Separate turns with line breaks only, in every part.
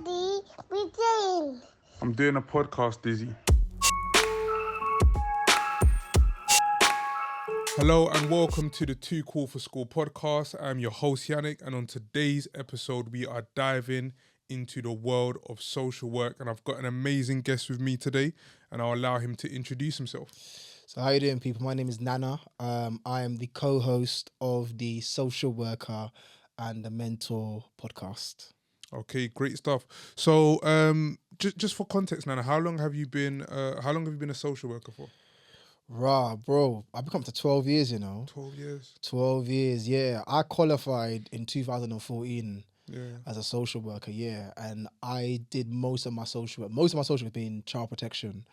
Daddy, we're doing.
I'm doing a podcast, Dizzy. Hello and welcome to the Too Cool for School podcast. I'm your host Yannick, and on today's episode we are diving into the world of social work, and I've got an amazing guest with me today, and I'll allow him to introduce himself.
So how you doing, people? My name is Nana. I am the co-host of the Social Worker and the Mentor podcast.
Okay, great stuff. So, just for context, Nana, how long have you been a social worker for?
Bro, I've become to 12 years,
12 years.
12 years, yeah. I qualified in 2014
Yeah.
as a social worker, yeah. And I did most of my social work being child protection.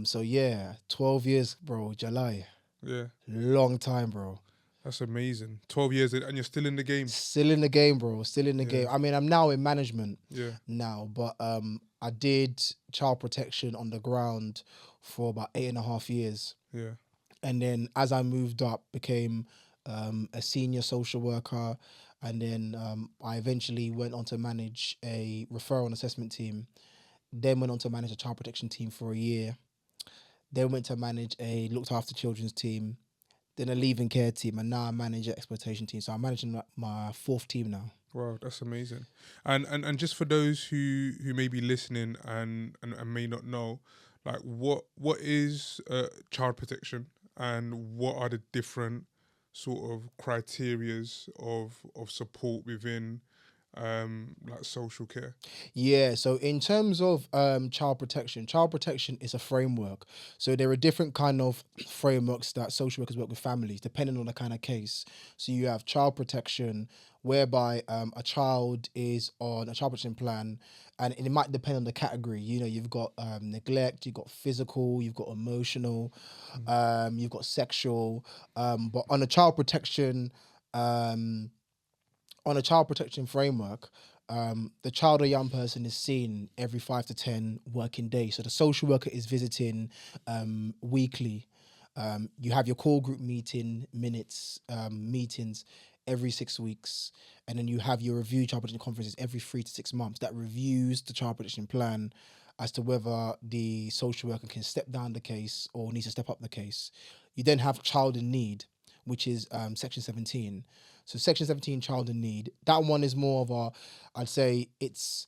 So yeah, 12 years, bro, July.
Yeah.
Long time, bro.
That's amazing. 12 years and you're still in the game.
Still in the game, bro. Still in the game. I mean, I'm now in management now, but I did child protection on the ground for about 8.5 years.
Yeah.
And then as I moved up, became a senior social worker. And then I eventually went on to manage a referral and assessment team. Then went on to manage a child protection team for a year. Then went to manage a looked after children's team. Then a leave-in care team, and now I manage an exploitation team. So I'm managing my fourth team now.
Wow, that's amazing. And just for those who may be listening and may not know, like what is child protection, and what are the different sort of criterias of support within like social care?
Yeah, so in terms of child protection is a framework. So there are different kind of frameworks that social workers work with families, depending on the kind of case. So you have child protection, whereby a child is on a child protection plan, and it might depend on the category. You've got neglect, you've got physical, you've got emotional, you've got sexual. But on a child protection framework, the child or young person is seen every 5 to 10 working days. So the social worker is visiting weekly. You have your core group meetings every 6 weeks. And then you have your review child protection conferences every 3 to 6 months that reviews the child protection plan as to whether the social worker can step down the case or needs to step up the case. You then have child in need, which is section 17. So section 17, child in need, that one is more of I'd say it's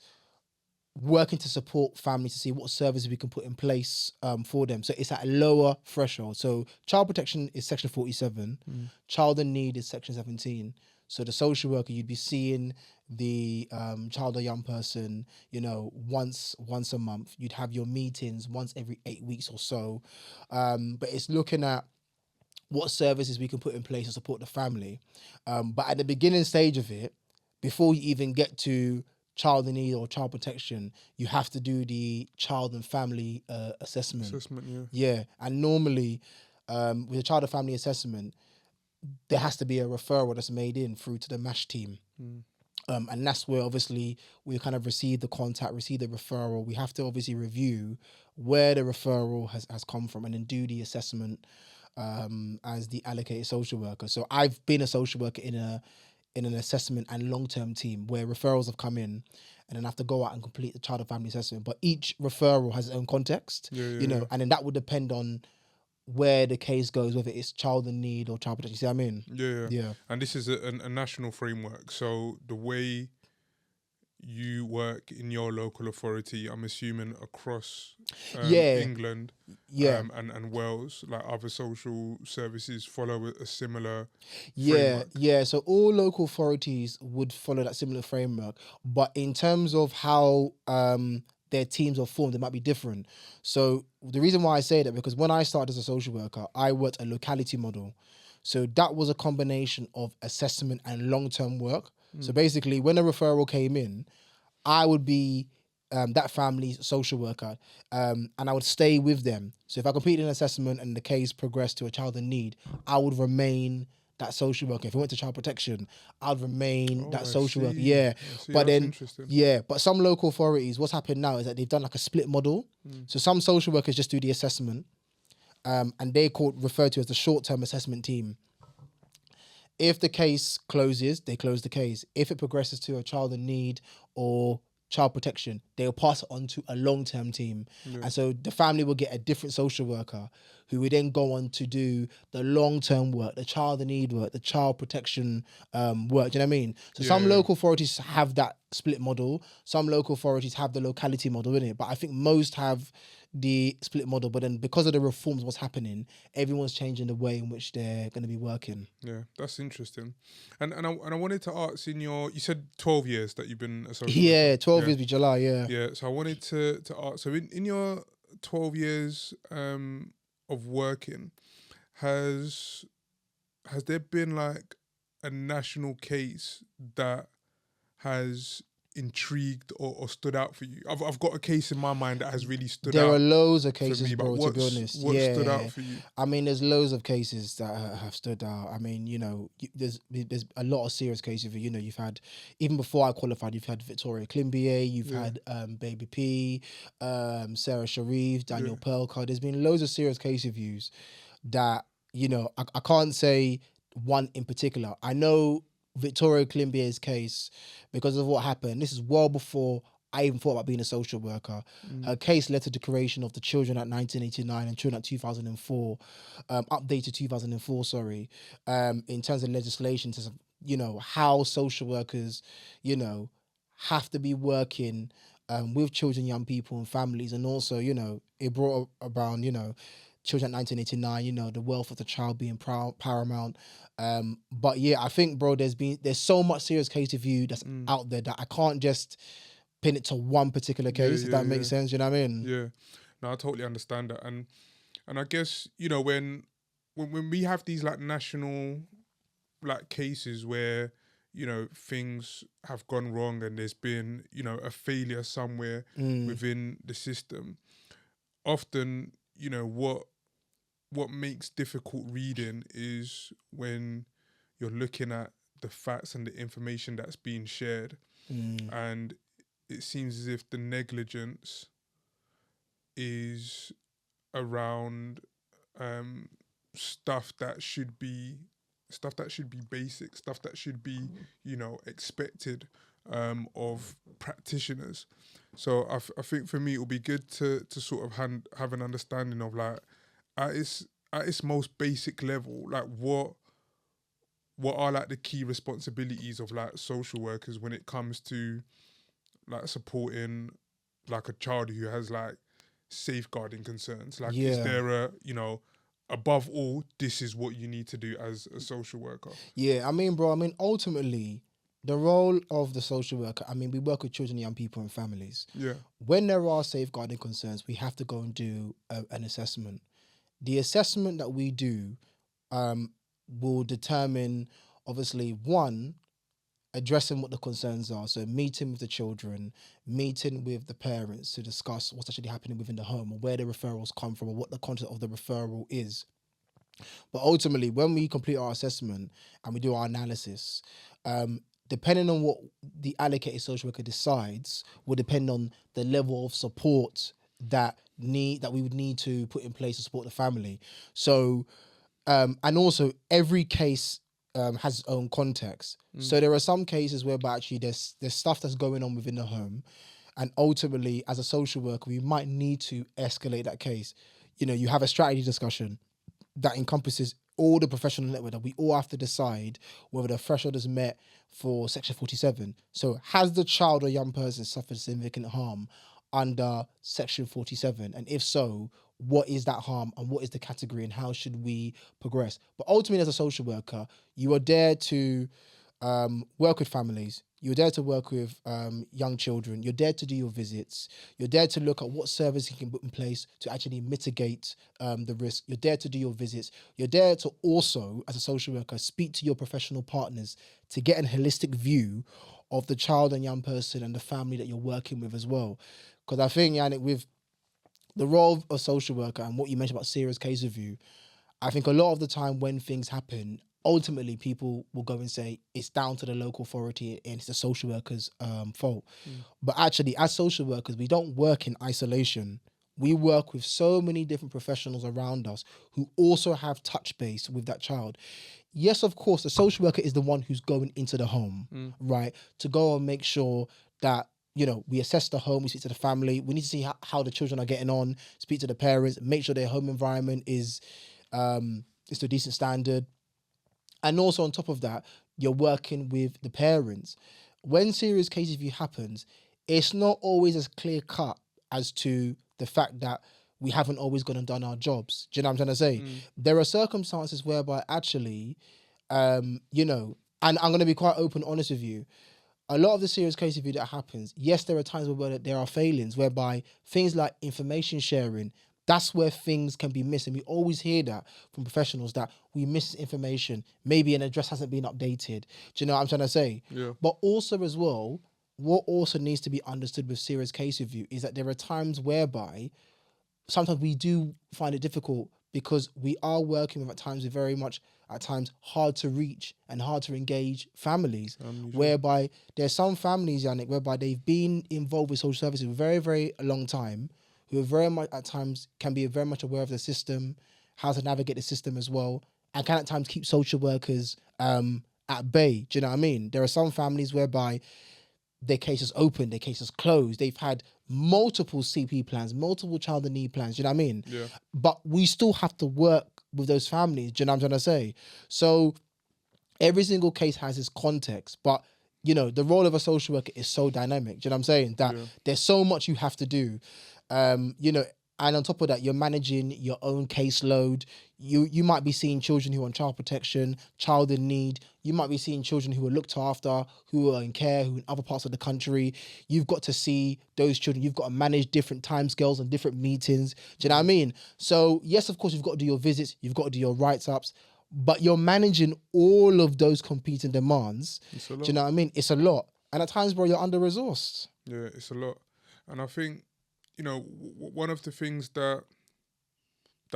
working to support families to see what services we can put in place for them. So it's at a lower threshold. So child protection is section 47, child in need is section 17. So the social worker, you'd be seeing the child or young person, once a month. You'd have your meetings once every 8 weeks or so. But it's looking at what services we can put in place to support the family. But at the beginning stage of it, before you even get to child in need or child protection, you have to do the child and family assessment. Yeah. And normally, with a child and family assessment, there has to be a referral that's made in through to the MASH team. And that's where obviously we kind of receive the contact, receive the referral. We have to obviously review where the referral has come from and then do the assessment as the allocated social worker. So I've been a social worker in an assessment and long-term team where referrals have come in, and then I have to go out and complete the child and family assessment. But each referral has its own context, and then that would depend on where the case goes, whether it's child in need or child protection. You see what I mean?
Yeah. And this is a national framework. So the way you work in your local authority, I'm assuming across England and Wales, like other social services follow a similar framework.
Yeah, so all local authorities would follow that similar framework, but in terms of how their teams are formed, it might be different. So the reason why I say that, because when I started as a social worker, I worked a locality model. So that was a combination of assessment and long-term work. So basically, when a referral came in, I would be that family's social worker, and I would stay with them. So if I completed an assessment and the case progressed to a child in need, I would remain that social worker. If it went to child protection, I'd remain that social worker. Yeah, but then but some local authorities, what's happened now is that they've done like a split model. So some social workers just do the assessment, and they referred to as the short-term assessment team. If the case closes, they close the case. If it progresses to a child in need or child protection, they'll pass it on to a long-term team. And so the family will get a different social worker who will then go on to do the long-term work, the child in need work, the child protection work. Do you know what I mean? So some local authorities have that split model. Some local authorities have the locality model in it. But I think most have the split model. But then because of the reforms, what's happening, everyone's changing the way in which they're going to be working.
Yeah, that's interesting. And I wanted to ask, you said 12 years that you've been a social worker.
Yeah, 12 years with July, yeah.
Yeah, so I wanted to ask, so in your 12 years of working, has there been like a national case that has intrigued or stood out for you? I've got a case in my mind that has really stood out.
There are loads of
for
cases,
me, but
bro, to be honest.
what stood out for you?
I mean, there's loads of cases that have stood out. I mean, there's a lot of serious cases. You've had, even before I qualified, you've had Victoria Klimbier, you've had Baby P, Sarah Sharif, Daniel Perlka. There's been loads of serious case reviews that, I can't say one in particular. I know Victoria Klimbier's case, because of what happened, this is well before I even thought about being a social worker. Her case led to the creation of the Children Act 1989 and Children Act 2004, updated 2004, sorry, in terms of legislation, to, how social workers, have to be working with children, young people and families. And also, it brought around, Children Act 1989, the wealth of the child being paramount. But yeah, I think, bro, there's so much serious case review that's out there that I can't just pin it to one particular case, if that makes sense. You know what I mean?
Yeah. No, I totally understand that. And I guess, when we have these like national like cases where, things have gone wrong and there's been, a failure somewhere within the system, often, what makes difficult reading is when you're looking at the facts and the information that's being shared, and it seems as if the negligence is around stuff that should be basic, stuff that should be expected of practitioners. So I think for me it would be good to sort of have an understanding of like at its most basic level, like what are like the key responsibilities of like social workers when it comes to like supporting like a child who has like safeguarding concerns. Like is there a, above all, this is what you need to do as a social worker?
Yeah, I mean, bro, ultimately, the role of the social worker, we work with children, young people and families.
Yeah.
When there are safeguarding concerns, we have to go and do an assessment. The assessment that we do will determine, obviously, one, addressing what the concerns are. So meeting with the children, meeting with the parents to discuss what's actually happening within the home or where the referrals come from or what the content of the referral is. But ultimately, when we complete our assessment and we do our analysis, depending on what the allocated social worker decides will depend on the level of support that we would need to put in place to support the family. So, and also every case has its own context. So there are some cases whereby actually there's stuff that's going on within the home, and ultimately as a social worker we might need to escalate that case. You have a strategy discussion that encompasses all the professional network that we all have to decide whether the threshold is met for Section 47. So has the child or young person suffered significant harm under Section 47? And if so, what is that harm and what is the category and how should we progress? But ultimately, as a social worker, you are there to work with families. You're there to work with young children. You're there to do your visits. You're there to look at what service you can put in place to actually mitigate the risk. You're there to do your visits. You're there to also, as a social worker, speak to your professional partners to get a holistic view of the child and young person and the family that you're working with as well. Because I think, Yannick, with the role of social worker and what you mentioned about serious case review, I think a lot of the time when things happen, ultimately people will go and say it's down to the local authority and it's the social worker's fault. But actually, as social workers, we don't work in isolation. We work with so many different professionals around us who also have touch base with that child. Yes, of course, the social worker is the one who's going into the home, right? To go and make sure that we assess the home, we speak to the family, we need to see how the children are getting on, speak to the parents, make sure their home environment is to a decent standard. And also on top of that, you're working with the parents. When serious case review happens, it's not always as clear cut as to the fact that we haven't always gone and done our jobs. Do you know what I'm trying to say? There are circumstances whereby actually, and I'm going to be quite open and honest with you, a lot of the serious case review that happens, yes, there are times where there are failings, whereby things like information sharing, that's where things can be missed. And we always hear that from professionals, that we miss information. Maybe an address hasn't been updated. Do you know what I'm trying to say?
Yeah.
But also as well, what also needs to be understood with serious case review is that there are times whereby sometimes we do find it difficult because we are working with very much at times hard to reach and hard to engage families, whereby there's some families, Yannick, whereby they've been involved with social services for a very, very long time, who are very much at times can be very much aware of the system, how to navigate the system as well, and can at times keep social workers at bay. Do you know what I mean? There are some families whereby their case is open, their case is closed. They've had multiple CP plans, multiple child in need plans. Do you know what I mean?
Yeah.
But we still have to work with those families. Do you know what I'm trying to say? So every single case has its context, but the role of a social worker is so dynamic. Do you know what I'm saying? That there's so much you have to do. And on top of that, you're managing your own caseload. You might be seeing children who are on child protection, child in need. You might be seeing children who are looked after, who are in care, who are in other parts of the country. You've got to see those children. You've got to manage different timescales and different meetings. Do you know what I mean? So yes, of course, you've got to do your visits. You've got to do your write-ups. But you're managing all of those competing demands. Do you know what I mean? It's a lot. And at times, bro, you're under-resourced.
Yeah, it's a lot. And I think, one of the things that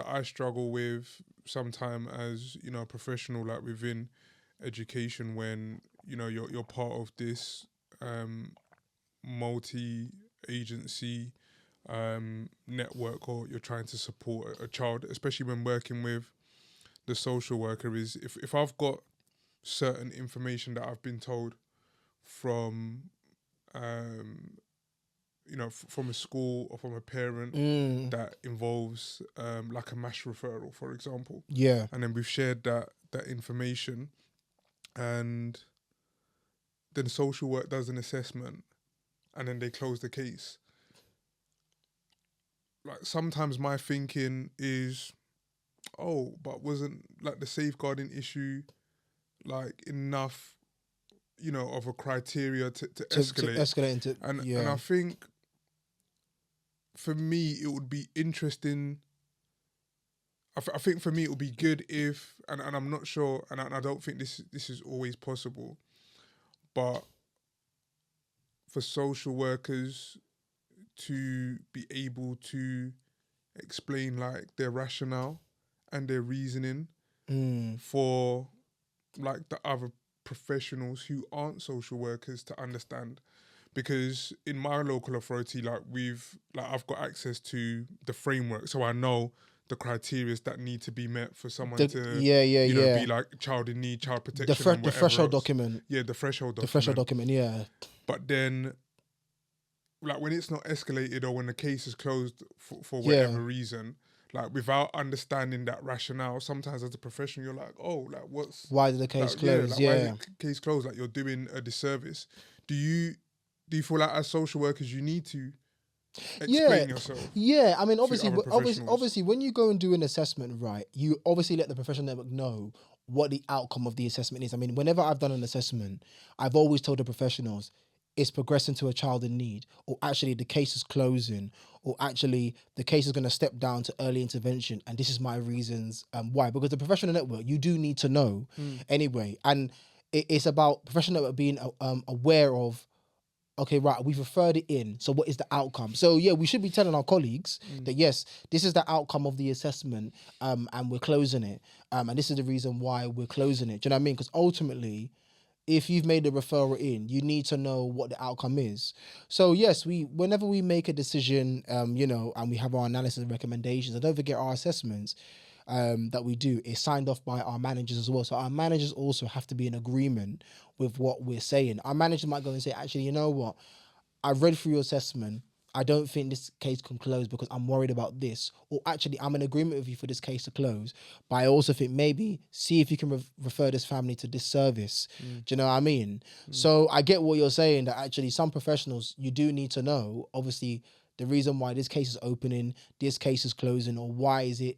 I struggle with sometime as, a professional, like within education, when, you're part of this multi-agency network, or you're trying to support a child, especially when working with the social worker, is if I've got certain information that I've been told from from a school or from a parent that involves like a mass referral, for example.
Yeah.
And then we've shared that information, and then social work does an assessment, and then they close the case. Like sometimes my thinking is, oh, but wasn't like the safeguarding issue like enough, of a criteria to escalate?
To escalate into,
and I think for me it would be interesting. I think for me it would be good if, and I'm not sure, and I don't think this is always possible, but for social workers to be able to explain like their rationale and their reasoning for like the other professionals who aren't social workers to understand. Because in my local authority, I've got access to the framework, so I know the criteria that need to be met for someone to be like child in need, child protection,
the threshold document.
Yeah, the threshold document.
The threshold document, yeah.
But then, like when it's not escalated or when the case is closed for whatever reason, like without understanding that rationale, sometimes as a professional you're like, oh, like
why did the case close?
Why did the case close? Like you're doing a disservice. Do you feel like as social workers you need to explain yourself?
Yeah, I mean obviously when you go and do an assessment, right, you obviously let the professional network know what the outcome of the assessment is. I mean, whenever I've done an assessment, I've always told the professionals it's progressing to a child in need, or actually the case is closing, or actually the case is going to step down to early intervention, and this is my reasons why. Because the professional network, you do need to know anyway, and it's about professional network being aware of, okay, right, we've referred it in, so what is the outcome? So yeah, we should be telling our colleagues that yes, this is the outcome of the assessment, and we're closing it, and this is the reason why we're closing it. Do you know what I mean? Because ultimately, if you've made the referral in, you need to know what the outcome is. So yes, whenever we make a decision, and we have our analysis and recommendations, and don't forget our assessments that we do is signed off by our managers as well. So our managers also have to be in agreement with what we're saying. Our managers might go and say, actually, you know what? I've read through your assessment. I don't think this case can close because I'm worried about this. Or actually, I'm in agreement with you for this case to close. But I also think maybe see if you can refer this family to this service. Do you know what I mean? So I get what you're saying, that actually some professionals, you do need to know, obviously, the reason why this case is opening, this case is closing, or why is it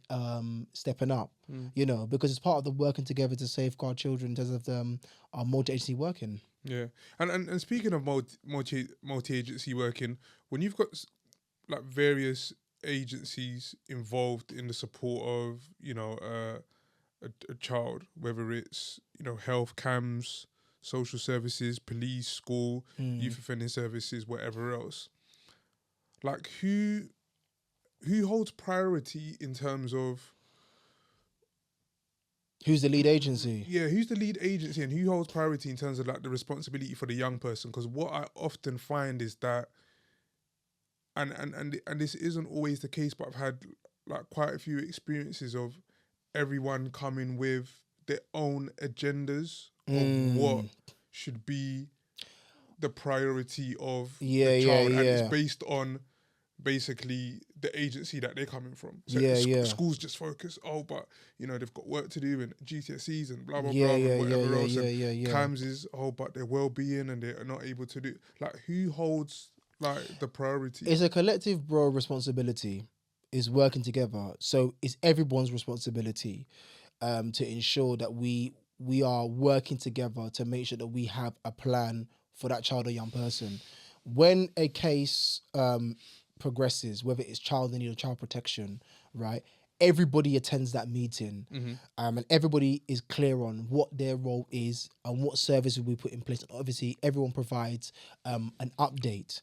stepping up? You know, because it's part of the working together to safeguard children in terms of our multi-agency working.
Yeah, and speaking of multi-agency working, when you've got like various agencies involved in the support of a child, whether it's health cams, social services, police, school, youth offending services, whatever else, like who holds priority in terms of
who's the lead agency?
Yeah, who's the lead agency and who holds priority in terms of like the responsibility for the young person? Because what I often find is that, and this isn't always the case, but I've had like quite a few experiences of everyone coming with their own agendas of what should be the priority of the child, and it's based on basically the agency that they're coming from. So schools just focus, but they've got work to do and GCSEs and blah blah blah and whatever else. And CAMS is but their well-being and they're not able to do, like, who holds like the priority?
It's a collective responsibility. Is working together. So it's everyone's responsibility to ensure that we are working together to make sure that we have a plan for that child or young person. When a case progresses, whether it's child in need or child protection, right? Everybody attends that meeting, and everybody is clear on what their role is and what services we put in place. And obviously, everyone provides an update.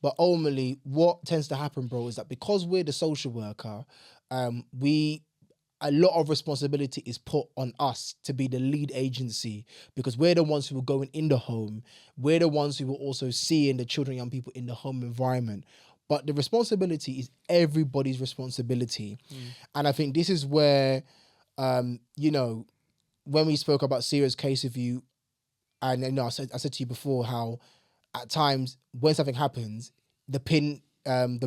But ultimately, what tends to happen, bro, is that because we're the social worker, a lot of responsibility is put on us to be the lead agency, because we're the ones who are going in the home. We're the ones who are also seeing the children, young people in the home environment. But the responsibility is everybody's responsibility. And I think this is where, when we spoke about serious case review, and I said to you before how at times when something happens, the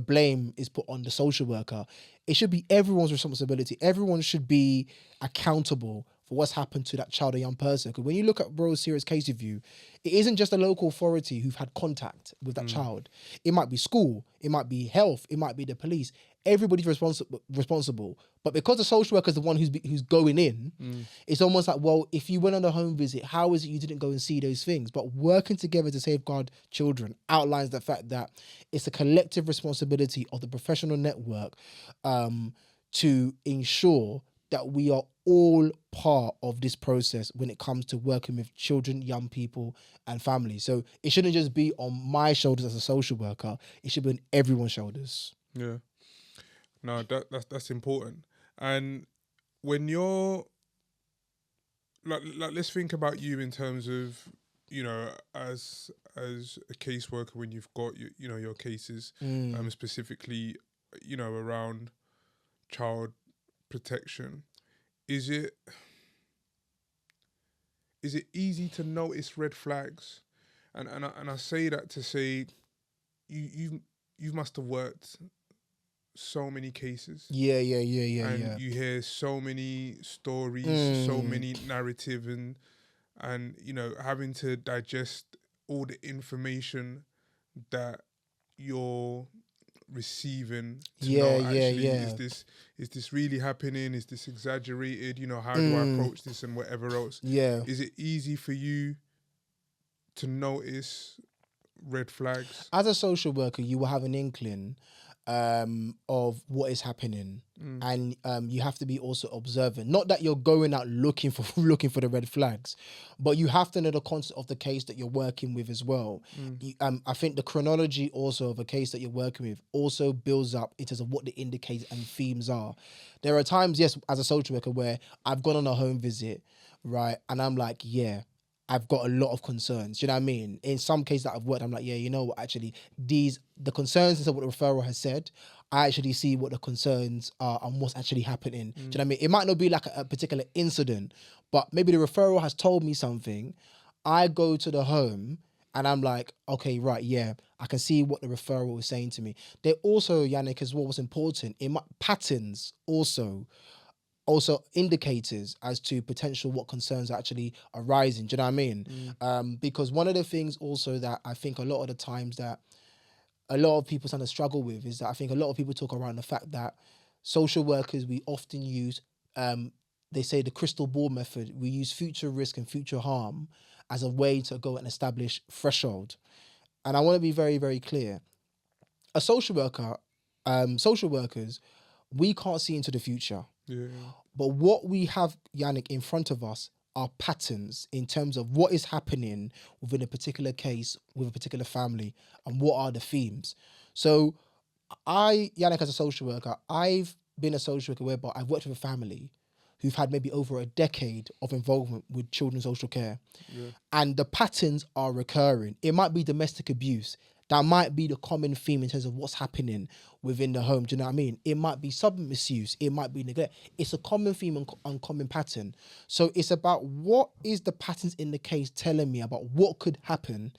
blame is put on the social worker. It should be everyone's responsibility. Everyone should be accountable for what's happened to that child or young person. Because when you look at Royal Serious Case Review, it isn't just a local authority who've had contact with that child. It might be school, it might be health, it might be the police. Everybody's responsible. But because the social worker is the one who's going in, it's almost like, well, if you went on a home visit, how is it you didn't go and see those things? But working together to safeguard children outlines the fact that it's a collective responsibility of the professional network to ensure that we are all part of this process when it comes to working with children, young people, and families. So it shouldn't just be on my shoulders as a social worker. It should be on everyone's shoulders.
Yeah. No, that's important. And when you're like let's think about you in terms of, as a caseworker, when you've got your cases, specifically, around child protection. Is it easy to notice red flags? And I say that to say you must have worked so many cases.
Yeah.
And you hear so many stories, so many narrative, and having to digest all the information that you're receiving to know actually is this really happening? Is this exaggerated? How do I approach this and whatever else?
Yeah.
Is it easy for you to notice red flags?
As a social worker, you will have an inkling of what is happening, and you have to be also observant. Not that you're going out looking for the red flags, but you have to know the concept of the case that you're working with as well. I think the chronology also of a case that you're working with also builds up in terms of what the indicators and themes are. There are times, yes, as a social worker, where I've gone on a home visit, right, and I'm like, I've got a lot of concerns. You know what I mean? In some cases that I've worked, I'm like, you know what, actually, the concerns instead of what the referral has said, I actually see what the concerns are and what's actually happening. Do you know what I mean? It might not be like a particular incident, but maybe the referral has told me something. I go to the home And I'm like, okay, right, yeah, I can see what the referral is saying to me. They also, Yannick, as well, was important in my patterns also indicators as to potential what concerns are actually arising. Do you know what I mean? Because one of the things also that I think a lot of the times that a lot of people tend to struggle with is that I think a lot of people talk around the fact that social workers, we often use, they say the crystal ball method, we use future risk and future harm as a way to go and establish threshold. And I want to be very, very clear. A social worker, social workers, we can't see into the future.
Yeah.
But what we have, Yannick, in front of us are patterns in terms of what is happening within a particular case, with a particular family, and what are the themes. So Yannick, as a social worker, I've been a social worker whereby I've worked with a family who've had maybe over a decade of involvement with children's social care.
Yeah.
And the patterns are recurring. It might be domestic abuse. That might be the common theme in terms of what's happening within the home. Do you know what I mean? It might be substance misuse. It might be neglect. It's a common theme and uncommon pattern. So it's about what is the patterns in the case telling me about what could happen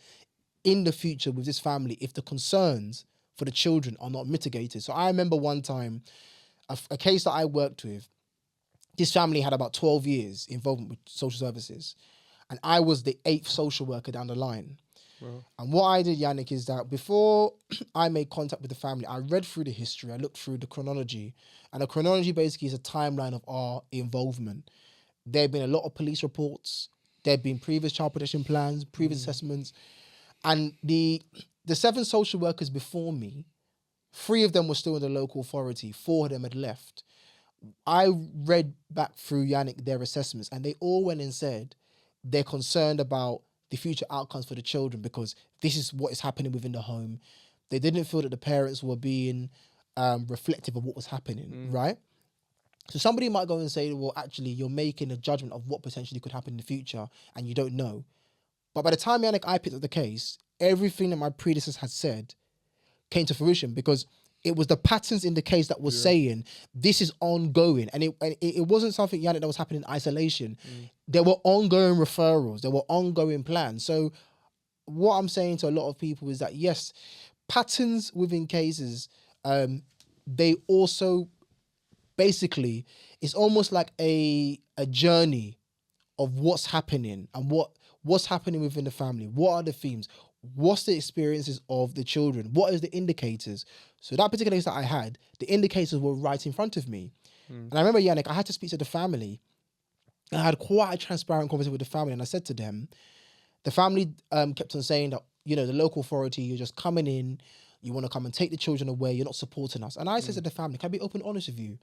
in the future with this family if the concerns for the children are not mitigated. So I remember one time, a case that I worked with, this family had about 12 years involvement with social services. And I was the 8th social worker down the line.
Wow.
And what I did, Yannick, is that before I made contact with the family, I read through the history, I looked through the chronology. And the chronology basically is a timeline of our involvement. There have been a lot of police reports. There have been previous child protection plans, previous assessments. And the 7 social workers before me, 3 of them were still in the local authority, 4 of them had left. I read back through, Yannick, their assessments, and they all went and said they're concerned about the future outcomes for the children because this is what is happening within the home. They didn't feel that the parents were being reflective of what was happening, right? So somebody might go and say, well, actually, you're making a judgment of what potentially could happen in the future and you don't know. But by the time, Yannick, I picked up the case, everything that my predecessors had said came to fruition because it was the patterns in the case that was saying this is ongoing. And it wasn't something, Yannick, that was happening in isolation. There were ongoing referrals. There were ongoing plans. So what I'm saying to a lot of people is that, yes, patterns within cases, they also basically, it's almost like a journey of what's happening and what's happening within the family. What are the themes? What's the experiences of the children? What is the indicators? So that particular case that I had, the indicators were right in front of me. And I remember, Yannick, I had to speak to the family. I had quite a transparent conversation with the family, and I said to them, the family kept on saying that, you know, the local authority, you're just coming in, you want to come and take the children away, you're not supporting us. And I said to the family, can I be open and honest with you?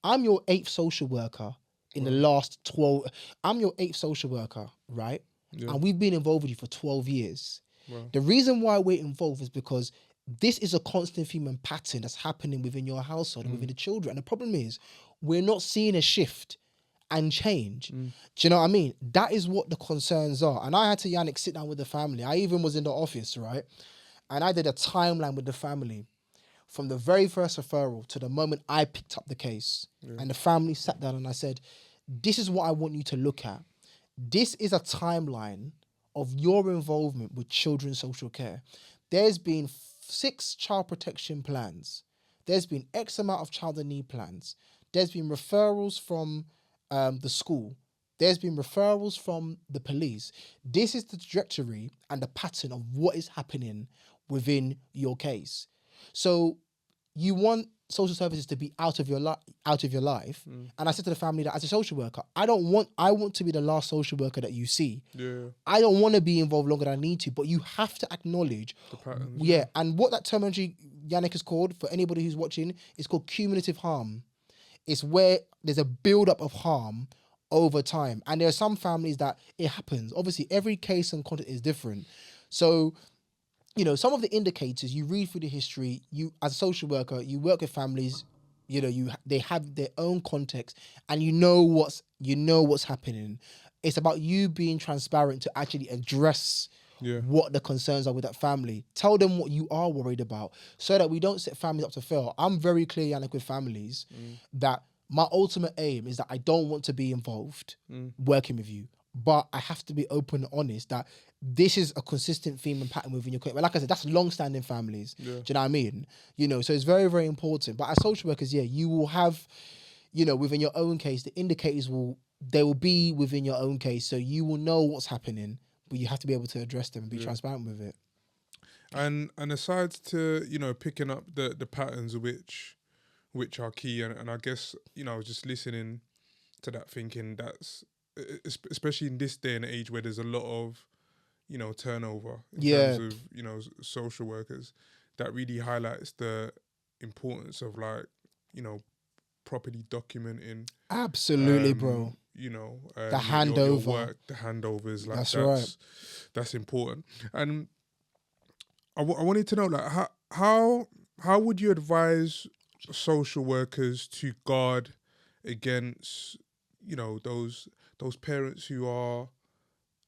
I'm your 8th social worker in the last 12, I'm your 8th social worker, right?
Yeah.
And we've been involved with you for 12 years.
Wow.
The reason why we're involved is because this is a constant theme and pattern that's happening within your household and within the children. And the problem is, we're not seeing a shift and change. Do you know what I mean? That is what the concerns are. And I had to, Yannick, sit down with the family. I even was in the office, right? And I did a timeline with the family from the very first referral to the moment I picked up the case. And the family sat down and I said, this is what I want you to look at. This is a timeline of your involvement with children's social care. There's been 6 child protection plans. There's been X amount of child in need plans. There's been referrals from the school. There's been referrals from the police. This is the trajectory and the pattern of what is happening within your case. So you want social services to be out of your life. And I said to the family that as a social worker, I want to be the last social worker that you see.
Yeah.
I don't want to be involved longer than I need to, but you have to acknowledge
The patterns.
yeah. And what that terminology, Yannick, is called, for anybody who's watching, is called cumulative harm. It's where there's a build-up of harm over time. And there are some families that it happens. Obviously, every case and content is different. So, you know, some of the indicators, you read through the history, you, as a social worker, you work with families, you know, they have their own context and you know what's happening. It's about you being transparent to actually address what the concerns are with that family. Tell them what you are worried about so that we don't set families up to fail. I'm very clear, Yannick, with families that my ultimate aim is that I don't want to be involved working with you. But I have to be open and honest that this is a consistent theme and pattern within your community. But like I said, that's long-standing families.
Yeah.
Do you know what I mean? You know, so it's very, very important. But as social workers, yeah, you will have, you know, within your own case, the indicators they will be within your own case, so you will know what's happening, but you have to be able to address them and be transparent with it.
And aside to, you know, picking up the patterns which are key, and I guess, you know, just listening to that, thinking that's especially in this day and age where there's a lot of, you know, turnover in terms of, you know, social workers, that really highlights the importance of, like, you know, properly documenting.
Absolutely, bro.
You know,
The
your
handover.
work, the handovers, like
That's right.
That's important. And I wanted to know, like, how would you advise social workers to guard against, you know, those parents who are,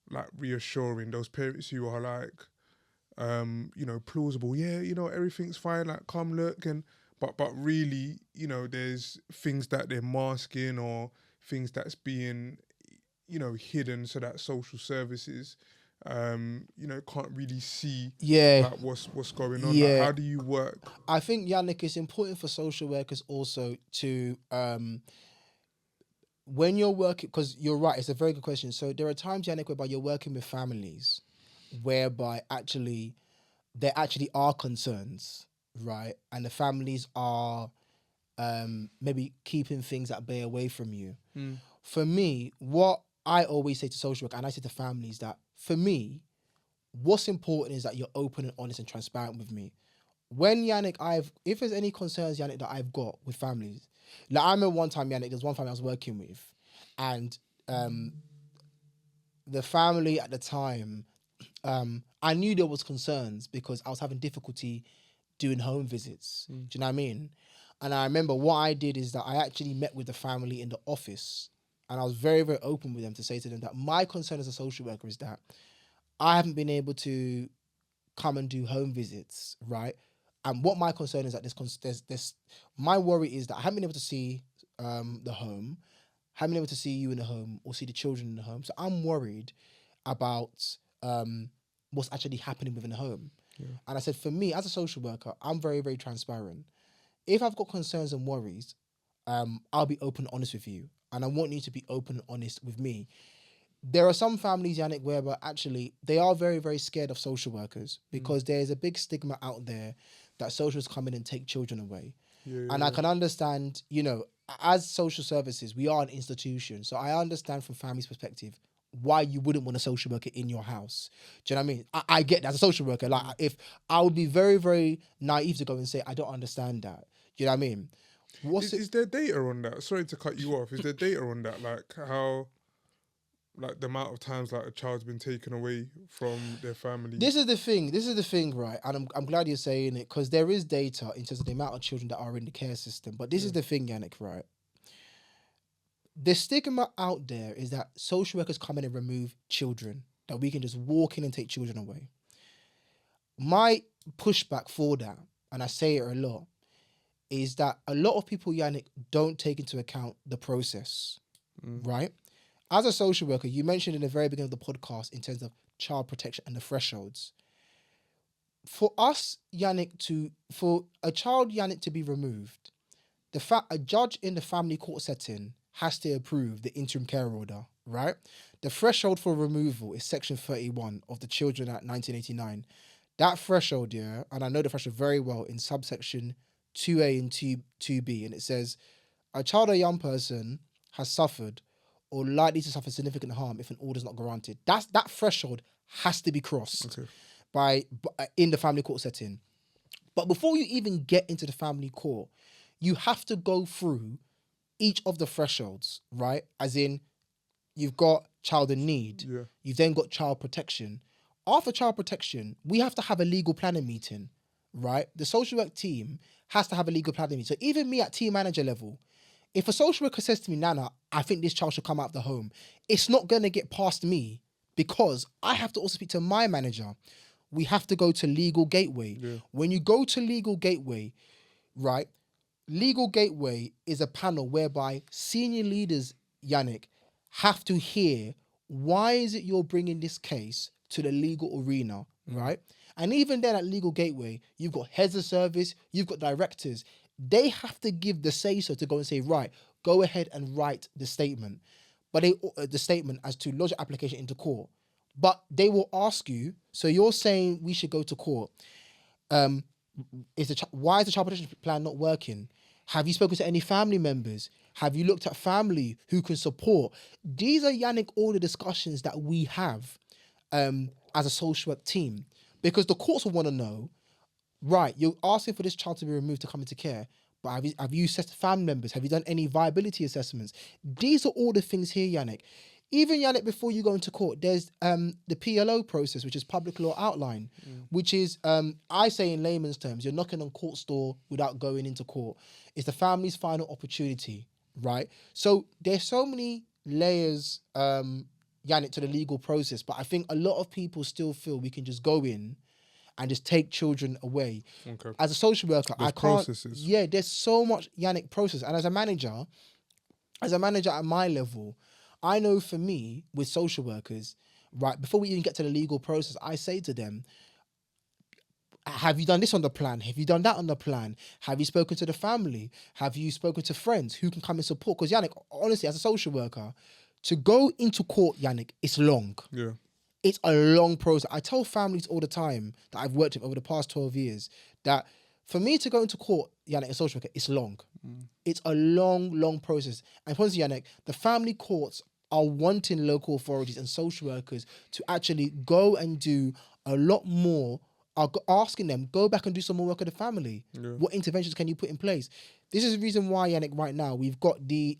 like, reassuring, those parents who are like, you know, plausible, yeah, you know, everything's fine, like, come look, and but really, you know, there's things that they're masking, or things that's being, you know, hidden, so that social services, you know, can't really see, like, what's going on. Like, how do you work?
I think, Yannick, it's important for social workers also to, when you're working, because you're right, it's a very good question. So there are times, Yannick, whereby you're working with families whereby there actually are concerns, right? And the families are maybe keeping things at bay away from you. For me, what I always say to social work, and I say to families, that for me, what's important is that you're open and honest and transparent with me. When, Yannick, if there's any concerns, Yannick, that I've got with families, like, I remember one time, Yannick, there's one family I was working with, and the family at the time, I knew there was concerns because I was having difficulty doing home visits. Do you know what I mean? And I remember what I did is that I actually met with the family in the office, and I was very, very open with them to say to them that my concern as a social worker is that I haven't been able to come and do home visits, right? And what my concern is that there's my worry is that I haven't been able to see the home, haven't been able to see you in the home or see the children in the home. So I'm worried about what's actually happening within the home. And I said, for me as a social worker, I'm very, very transparent. If I've got concerns and worries, I'll be open and honest with you. And I want you to be open and honest with me. There are some families, Yannick, where actually they are very, very scared of social workers because there's a big stigma out there that socials come in and take children away. I can understand, you know, as social services, we are an institution. So I understand from family's perspective why you wouldn't want a social worker in your house. Do you know what I mean? I get that as a social worker. Like, if I would be very, very naive to go and say, I don't understand that. Do you know what I mean?
Is there data on that? Sorry to cut you off. Is there data on that? Like, how, like, the amount of times, like, a child's been taken away from their family?
This is the thing, right? And I'm glad you're saying it, because there is data in terms of the amount of children that are in the care system. But this is the thing, Yannick, right? The stigma out there is that social workers come in and remove children, that we can just walk in and take children away. My pushback for that, and I say it a lot, is that a lot of people, Yannick, don't take into account the process, right? As a social worker, you mentioned in the very beginning of the podcast in terms of child protection and the thresholds. For us, Yannick, for a child, Yannick, to be removed, a judge in the family court setting has to approve the interim care order, right? The threshold for removal is section 31 of the Children Act 1989. That threshold, and I know the threshold very well, in subsection 2A and 2B, and it says, a child or young person has suffered or likely to suffer significant harm if an order is not granted. That threshold has to be crossed in the family court setting. But before you even get into the family court, you have to go through each of the thresholds, right? As in, you've got child in need. You've then got child protection. After child protection, we have to have a legal planning meeting, right? The social work team has to have a legal planning meeting. So even me at team manager level, if a social worker says to me, Nana, I think this child should come out of the home, it's not going to get past me because I have to also speak to my manager. We have to go to Legal Gateway. When you go to Legal Gateway, right, Legal Gateway is a panel whereby senior leaders, Yannick, have to hear, why is it you're bringing this case to the legal arena, right? And even then at Legal Gateway, you've got heads of service, you've got directors. They have to give the say-so to go and say, right, go ahead and write the statement. But the statement as to lodge an application into court. But they will ask you, so you're saying we should go to court. Why is the child protection plan not working? Have you spoken to any family members? Have you looked at family who can support? These are, Yannick, all the discussions that we have as a social work team. Because the courts will want to know, right, you're asking for this child to be removed to come into care, but have you assessed family members? Have you done any viability assessments? These are all the things here, Yannick. Even, Yannick, before you go into court, there's the PLO process, which is public law outline, which is, I say in layman's terms, you're knocking on court's door without going into court. It's the family's final opportunity, right? So there's so many layers, Yannick, to the legal process, but I think a lot of people still feel we can just go in and just take children away.
Okay.
As a social worker,
There's
I can't.
processes.
Yeah, there's so much, Yannick, process. And as a manager at my level, I know for me with social workers, right, before we even get to the legal process, I say to them, have you done this on the plan? Have you done that on the plan? Have you spoken to the family? Have you spoken to friends who can come and support? Because, Yannick, honestly, as a social worker, to go into court, Yannick, it's long.
Yeah.
It's a long process. I tell families all the time that I've worked with over the past 12 years that for me to go into court, Yannick, a social worker, it's long. It's a long, long process. And honestly, Yannick, the family courts are wanting local authorities and social workers to actually go and do a lot more, are asking them, go back and do some more work with the family.
Yeah.
What interventions can you put in place? This is the reason why, Yannick, right now, we've got the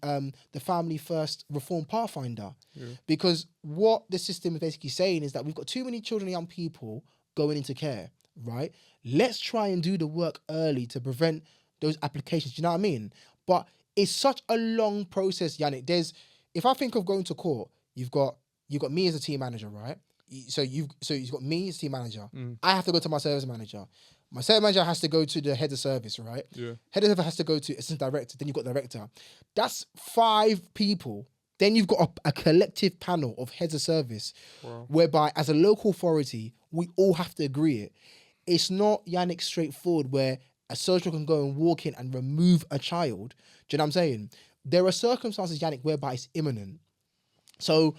Family First Reform Pathfinder.
Yeah.
Because what the system is basically saying is that we've got too many children and young people going into care, right? Let's try and do the work early to prevent those applications. Do you know what I mean? But it's such a long process, Yannick. If I think of going to court, you've got me as a team manager, right? So you've got me as team manager. I have to go to my service manager. My service manager has to go to the head of service, right?
Yeah.
Head of service has to go to assistant director. Then you've got director. That's 5 people. Then you've got a collective panel of heads of service, whereby as a local authority, we all have to agree it. It's not, Yannick, straightforward where a social worker can go and walk in and remove a child. Do you know what I'm saying? There are circumstances, Yannick, whereby it's imminent. So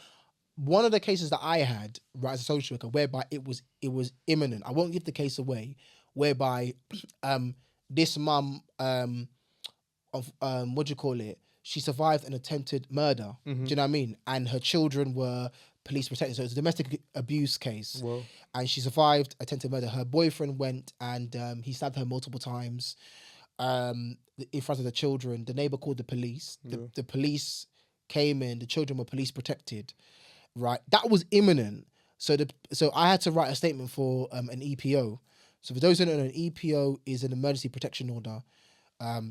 one of the cases that I had, right, as a social worker, whereby it was imminent. I won't give the case away, whereby this mum of what do you call it? She survived an attempted murder. Do you know what I mean? And her children were police protected. So it's a domestic abuse case.
Wow.
And she survived attempted murder. Her boyfriend went and he stabbed her multiple times in front of the children. The neighbor called the police. The police came in. The children were police protected. Right, that was imminent. So I had to write a statement for an EPO. So for those who don't know, an EPO is an emergency protection order,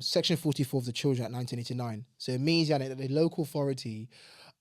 section 44 of the Children Act 1989. So it means, Yannick, that the local authority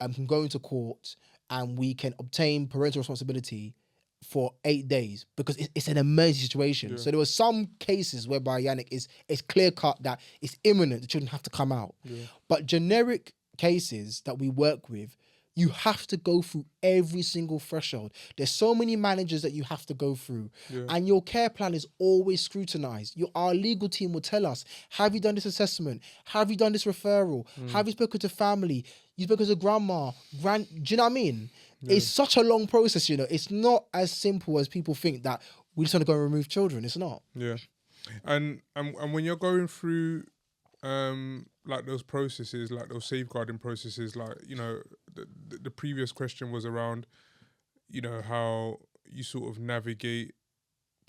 can go into court and we can obtain parental responsibility for 8 days because it's an emergency situation. Yeah. So there were some cases whereby, Yannick, it's clear cut that it's imminent. The children have to come out. Yeah. But generic cases that we work with, you have to go through every single threshold. There's so many managers that you have to go through. Yeah. And your care plan is always scrutinized. Our legal team will tell us, have you done this assessment? Have you done this referral? Have you spoken to family? You spoken to grandma? Do you know what I mean? Yeah. It's such a long process, It's not as simple as people think that we just want to go and remove children. It's not.
Yeah. And when you're going through like those processes, like those safeguarding processes, like, the previous question was around, how you sort of navigate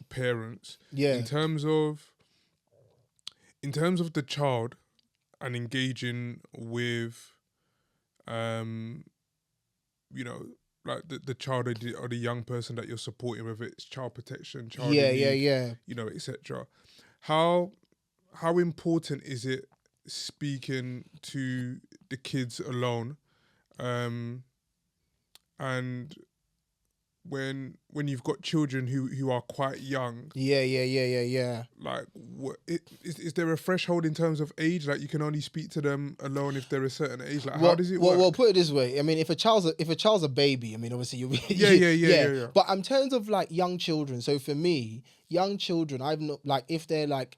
parents. Yeah. In terms of the child and engaging with, like the child or the young person that you're supporting, whether it's child protection, child in need, etc. How important is it speaking to the kids alone, and when you've got children who are quite young,
Yeah.
like is there a threshold in terms of age? Like you can only speak to them alone if they're a certain age. Like how does it work?
Well, put it this way. I mean, if a child's a baby, I mean, obviously you'll be
Yeah.
But in terms of like young children, so for me, young children, I've not like if they're like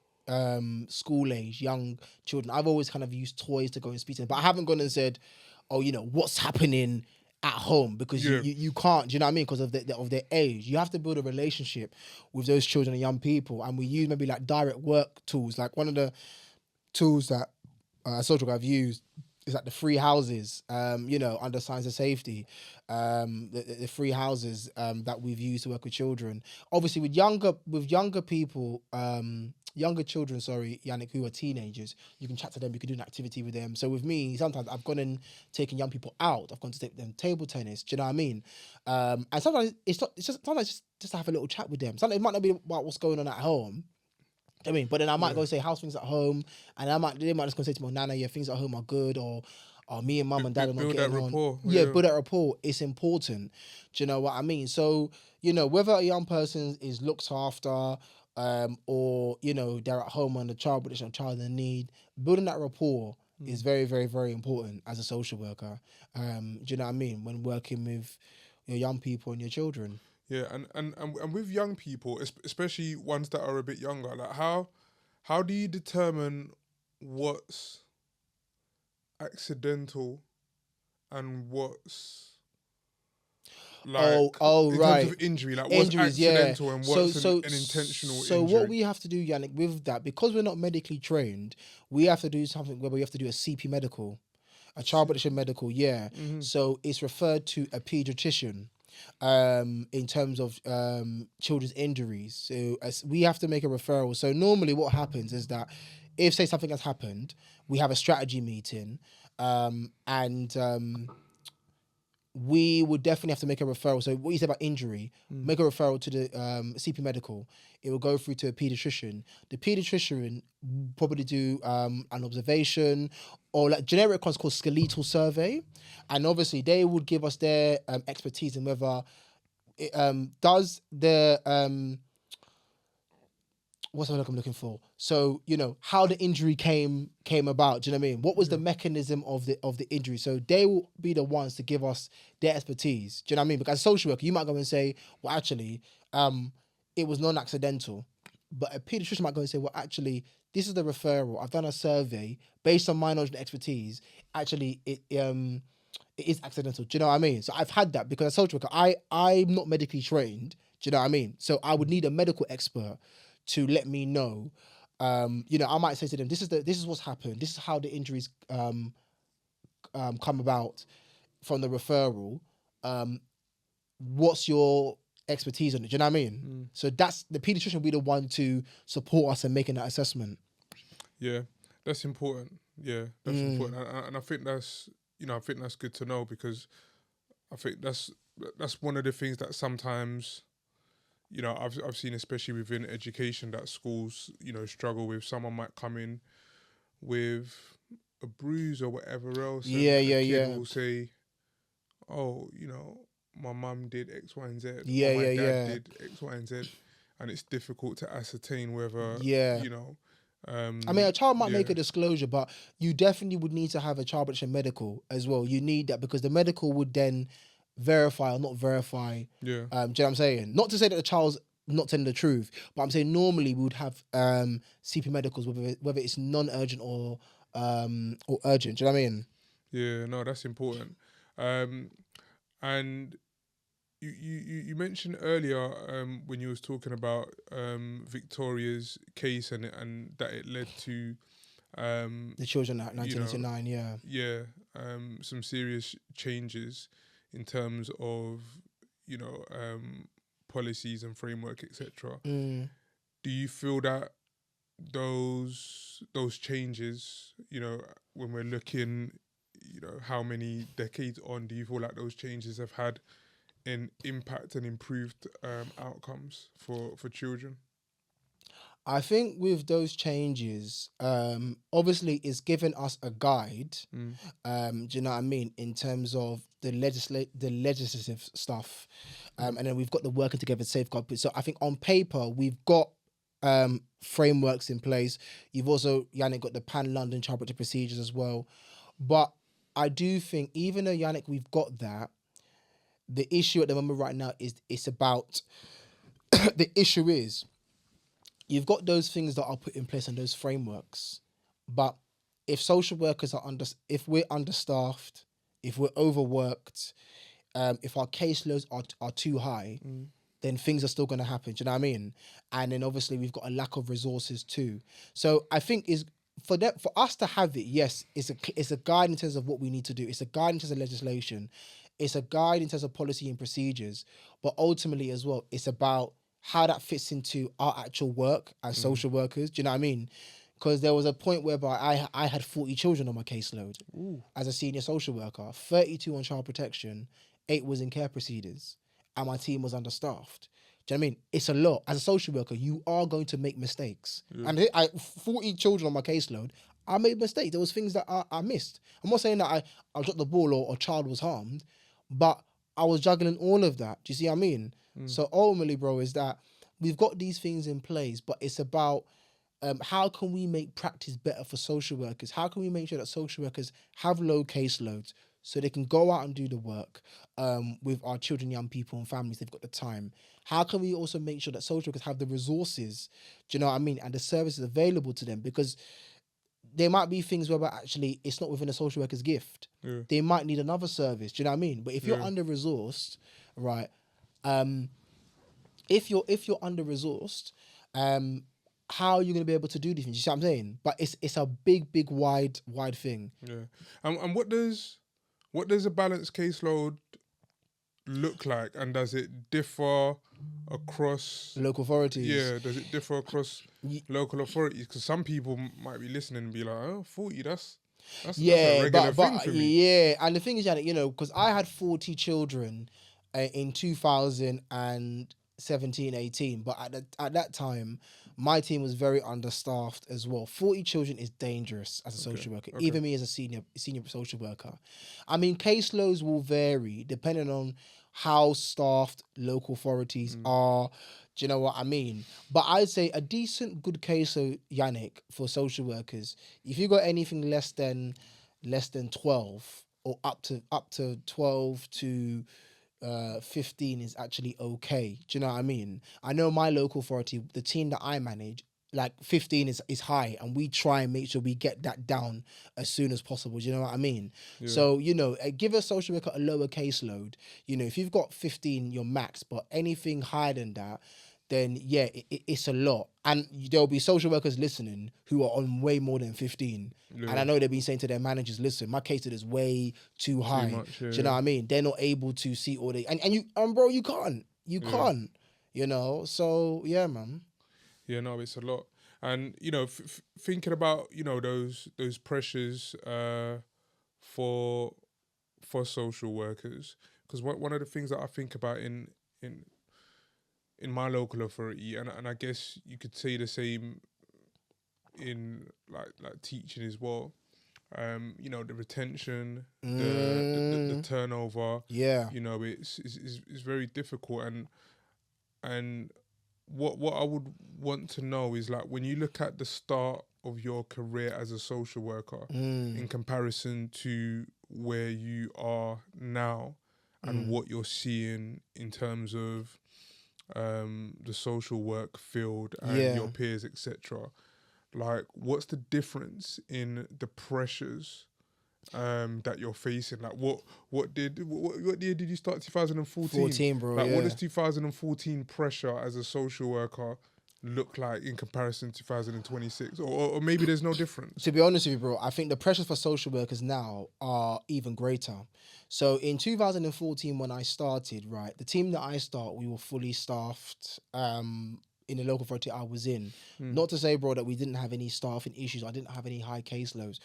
school age, young children, I've always kind of used toys to go and speak to them, but I haven't gone and said, oh, what's happening at home, because
Yeah.
you can't, do you know what I mean? Because of their age, you have to build a relationship with those children and young people, and we use maybe like direct work tools. Like one of the tools that social work I've used is like the free houses, under science and safety, the free houses that we've used to work with children. Obviously, with younger people, younger children, sorry, Yannick, who are teenagers, you can chat to them, you can do an activity with them. So with me, sometimes I've gone and taken young people out. I've gone to take them table tennis. Do you know what I mean? And sometimes it's just to have a little chat with them. Sometimes it might not be about what's going on at home. I mean, but then I might go say how's things at home, and they might just go say to me, Nana, yeah, things at home are good, or me and mum and dad are not
Build
getting
that
on.
rapport.
Yeah, build that rapport. It's important. Do you know what I mean? So whether a young person is looked after, or they're at home on the child protection, child in need, building that rapport is very, very, very important as a social worker. Do you know what I mean? When working with your young people and your children.
Yeah, and with young people, especially ones that are a bit younger, like how do you determine what's accidental and what's like in
right.
terms of injury, like what's
Injuries,
accidental and what's
so
an intentional
so
injury?
what we have to do, Yannick, with that, because we're not medically trained, we have to do something where we have to do a CP medical, a child protection medical. So it's referred to a pediatrician in terms of children's injuries. So as we have to make a referral. So normally what happens is that if, say, something has happened, we have a strategy meeting, and we would definitely have to make a referral. So what you said about injury, make a referral to the CP medical. It will go through to a pediatrician. The pediatrician will probably do an observation, or like generic ones called skeletal survey, and obviously they would give us their expertise in whether it does the what's the word I'm looking for? So how the injury came about. Do you know what I mean? What was the mechanism of the injury? So they will be the ones to give us their expertise. Do you know what I mean? Because as a social worker, you might go and say, well, actually, it was non-accidental. But a pediatrician might go and say, well, actually, this is the referral. I've done a survey based on my knowledge and expertise. Actually, it is accidental. Do you know what I mean? So I've had that because as a social worker, I'm not medically trained. Do you know what I mean? So I would need a medical expert to let me know. I might say to them, this is what's happened. This is how the injuries come about from the referral. What's your expertise on it? Do you know what I mean? So that's the pediatrician will be the one to support us in making that assessment.
Yeah, that's important. Yeah, that's important, and I think that's good to know, because I think that's one of the things that sometimes I've seen, especially within education, that schools struggle with. Someone might come in with a bruise or whatever else, and a kid will say, "Oh, my mum did X, Y, and Z, or my dad did X, Y, and Z," and it's difficult to ascertain whether
I mean, a child might make a disclosure, but you definitely would need to have a child protection medical as well. You need that because the medical would then verify or not verify. Do you know what I'm saying? Not to say that the child's not telling the truth, but I'm saying normally we would have CP medicals, whether it's non-urgent or urgent. Do you know what I mean?
Yeah, no, that's important. And you mentioned earlier when you was talking about Victoria's case and that it led to
the children at 1989,
some serious changes in terms of policies and framework, etc. Do you feel that those changes, when we're looking, how many decades on, do you feel like those changes have had an impact and improved outcomes for children?
I think with those changes, obviously it's given us a guide, do you know what I mean, in terms of the legislative stuff, and then we've got the working together safeguard. So I think on paper we've got frameworks in place. You've also, Yannick, got the Pan London Child Protection Procedures as well. But I do think, even though, Yannick, we've got that, the issue at the moment right now is it's about the issue is you've got those things that are put in place and those frameworks, but if social workers if we're understaffed, if we're overworked, if our caseloads are too high, then things are still going to happen. Do you know what I mean? And then obviously we've got a lack of resources too. So I think for us to have it, yes, it's a guide in terms of what we need to do. It's a guide in terms of legislation. It's a guide in terms of policy and procedures. But ultimately as well, it's about how that fits into our actual work as social workers. Do you know what I mean? Because there was a point whereby I had 40 children on my caseload as a senior social worker, 32 on child protection, 8 was in care proceedings, and my team was understaffed. Do you know what I mean? It's a lot. As a social worker, you are going to make mistakes. Yeah. And 40 children on my caseload, I made mistakes. There was things that I missed. I'm not saying that I dropped the ball or a child was harmed, but I was juggling all of that. Do you see what I mean? So ultimately, bro, is that we've got these things in place, but it's about how can we make practice better for social workers? How can we make sure that social workers have low caseloads so they can go out and do the work with our children, young people and families? They've got the time. How can we also make sure that social workers have the resources, do you know what I mean, and the services available to them? Because there might be things where actually it's not within a social worker's gift. Yeah. They might need another service, do you know what I mean? But if you're under-resourced, right, if you're under-resourced, how are you going to be able to do these things? You see what I'm saying? But it's a big, wide thing.
Yeah. And what does a balanced caseload look like? And does it differ across
local authorities?
Yeah, does it differ across local authorities? Because some people might be listening and be like, "Oh, 40, that's a regular thing for me."
Yeah, and the thing is, you know, because I had 40 children in 2017, 18, but at that time, my team was very understaffed as well. 40 children is dangerous as a social worker, even me as a senior social worker. I mean, caseloads will vary depending on how staffed local authorities are. Do you know what I mean? But I'd say a decent, good caseload, Yannick, for social workers, if you got anything less than 12 or up to 12 to 15 is actually okay. Do you know what I mean? I know my local authority, the team that I manage, like 15 is high, and we try and make sure we get that down as soon as possible. Do you know what I mean? Yeah. So, you know, give a social worker a lower caseload. You know, if you've got 15, you're max, but anything higher than that, then yeah, it's a lot. And there'll be social workers listening who are on way more than 15. Yeah. And I know they've been saying to their managers, listen, my caseload is way too high. Much, yeah, do you know what I mean? They're not able to see all the... And bro, you can't. You can't. You know? So, yeah, man.
Yeah, no, it's a lot. And, you know, thinking about, you know, those pressures for social workers, because one of the things that I think about in my local authority, and I guess you could say the same in like teaching as well. You know, the retention, the turnover. Yeah. You know, it's very difficult, and what I would want to know is, like, when you look at the start of your career as a social worker in comparison to where you are now and what you're seeing in terms of the social work field and your peers, etc. Like, what's the difference in the pressures that you're facing? Like, what year did you start? 2014.
14, bro.
Like, what does 2014 pressure as a social worker look like in comparison to 2026? Or maybe there's no difference.
To be honest with you, bro, I think the pressures for social workers now are even greater. So in 2014, when I started, right, the team that I started, we were fully staffed in the local authority I was in. Not to say, bro, that we didn't have any staffing issues. I didn't have any high caseloads.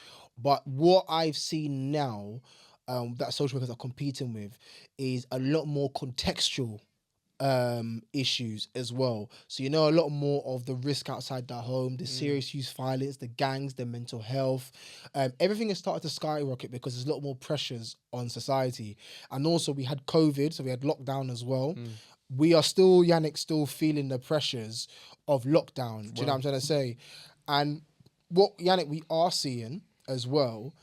But what I've seen now that social workers are competing with is a lot more contextual issues as well. So you know a lot more of the risk outside the home, the serious youth violence, the gangs, the mental health. Everything has started to skyrocket because there's a lot more pressures on society. And also we had COVID, so we had lockdown as well. We are still, Yannick, still feeling the pressures of lockdown. Do you know what I'm trying to say? And what, Yannick, we are seeing as well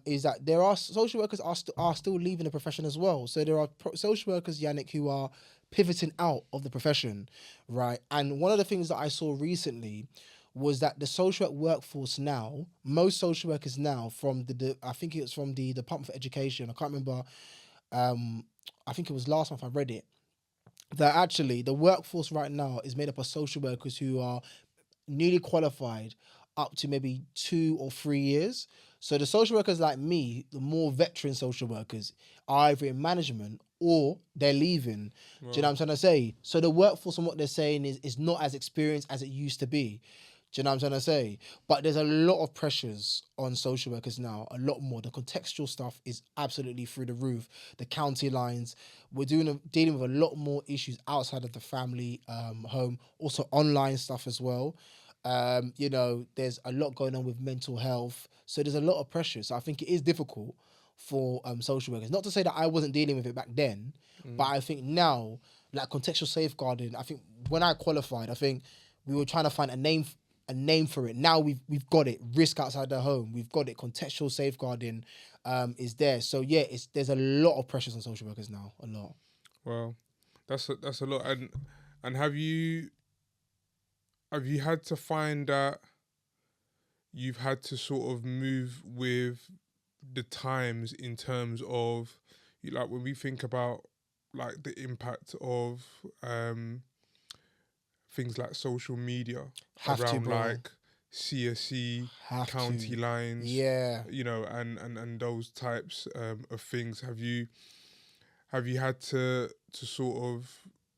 is that there are social workers are still leaving the profession as well. So there are social workers, Yannick, who are pivoting out of the profession, right? And one of the things that I saw recently was that the social work workforce now, most social workers now from I think it was from the Department for Education, I can't remember, I think it was last month I read it, that actually the workforce right now is made up of social workers who are newly qualified up to maybe 2 or 3 years. So the social workers like me, the more veteran social workers, are either in management or they're leaving. Do you know what I'm trying to say? So the workforce and what they're saying is not as experienced as it used to be. Do you know what I'm trying to say? But there's a lot of pressures on social workers now, a lot more. The contextual stuff is absolutely through the roof. The county lines, we're dealing with a lot more issues outside of the family home, also online stuff as well. You know, there's a lot going on with mental health. So there's a lot of pressure. So I think it is difficult for social workers. Not to say that I wasn't dealing with it back then, but I think now, like contextual safeguarding, I think when I qualified, I think we were trying to find a name for it. Now we've got it. Risk outside the home. We've got it. Contextual safeguarding is there. So yeah, there's a lot of pressures on social workers now. A lot.
Well, that's a lot. And have you had to find that you've had to sort of move with the times in terms of, like, when we think about like the impact of things like social media around like CSE, county lines, you know, and those types of things. Have you had to sort of,